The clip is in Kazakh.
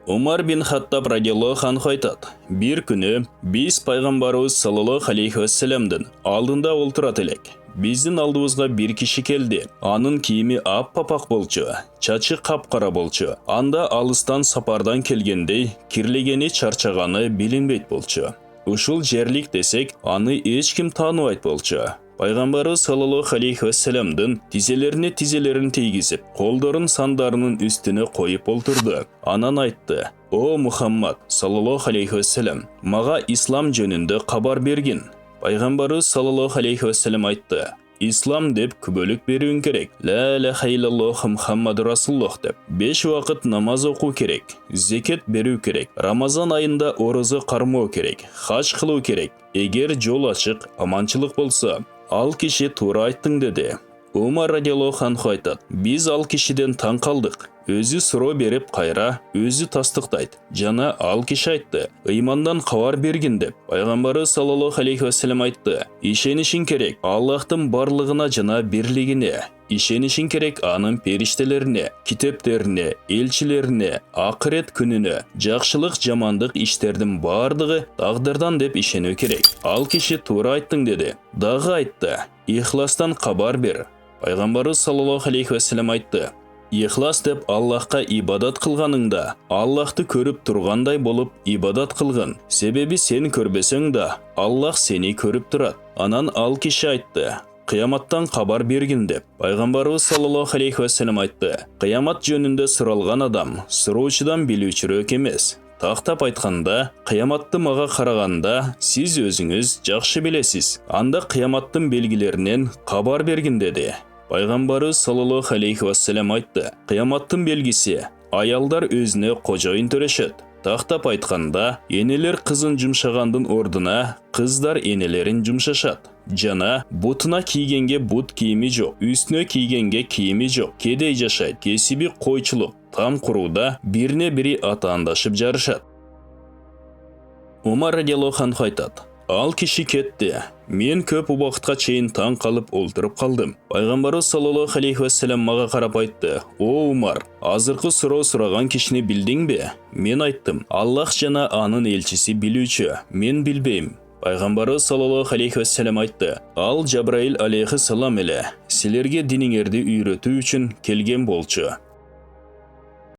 Умар бин Хаттаб радиаллаху анху айтады. Bir күні біз пайғамбарыбыз саллаллаху алейхи вассаламдың алдында отырат елек. Біздің алдыбызға bir киши келді. Анын киімі ап-папақ болчу, чачы қап-қара болчу. Анда алыстан сапардан келгендей, кирлегени чарчағаны билинбейт болчу. Ушул жерлик десек, аны ешкім таныбайт болчу. Пайғамбары саллаллаху алейхи вассаламдың тизелерін тейгізіп, қолдарын сандарының үстіне қойып олтырды. Анан айтты: «О Мухаммад саллаллаху алейхи вассалам, маға ислам жөнінде хабар берген». Пайғамбары саллаллаху алейхи вассалам айтты: «Ислам деп күбөлүк беруің керек. Ла илаха иллаллаху Мухаммаду расуллах деп. 5 вақыт намаз оқу керек, зекет беру керек, Рамазан айында ораза қармау керек, хаж қылу керек. Егер жол ашық, аманчылық болса, ал киши тура айттың» деді. Умар радиаллаху анху айтады: «Біз ал кишиден таң қалдық. Өзі суроо беріп қайра, өзі тастықтайды. Жана ал киши айтты: «Ыймандан хабар берген» деп. Пайғамбары саллаллаху алейхи вассалам айтты: «Ишенишин керек Аллахтың барлығына жана бирлигине. Ишенишин керек анын периштелерине, китептерине, элчилерине, акырет күнүнө, жакшылык жамандык иштердин бардыгы тагдырдан деп ишенүү керек». Ал киши туура айттың деді. Дагы айтты: «Ихластан хабар бер». Пайғамбары саллаллаху алейхи вассалам айтты: «Ихлас деп Аллахқа ибадат қылғаныңда, Аллахты көріп тұрғандай болып ибадат қылғын. Себебі сен көрбесең да, Аллах сені көріп тұрады». Анан ал киши айтты: «Қияматтан хабар берген» деп. Пайғамбарыбыз саллаллаху алейхи вассалам айтты: «Қиямат жөнінде сұралған адам сұраушыдан билүүчүрөөк эмес. Тақтап айтқанда, қияматты маға қарағанда, сіз өзіңіз жақшы білесіз. Анда қияматтың белгілерінен хабар берген» деді. Пайғамбары саллаллаху алейхи вассалам айтты: «Қияматтың белгісі, аялдар өзіне қожайын төрешет. Тақтап айтқанда, енелер қызын жұмшағандың ордына, қыздар енелерін жұмшашат. Жана бутына кийгенге бут кийими жок, үстүнө кийгенге кийими жок. Кедей жашайт, кесиби койчулук, там курууда бирине бири атаандашып жарышат». Умар радиаллаху анху айтады: «Ал киши кетти. Мен көп убакытка чейин таң калып олтуруп калдым. Пайгамбары саллаллаху алейхи вассалам мага карап айтты: «О Умар, азыркы суроо сураган кишини билдиңби?» Мен айттым: «Аллах жана анын элчиси билүүчү, мен билбейм». Пайгамбары саллаллаху алейхи вассалам айтты: «Ал Жабраил алейхи салам эле силерге диниңерди үйрөтүү үчүн келген болчу.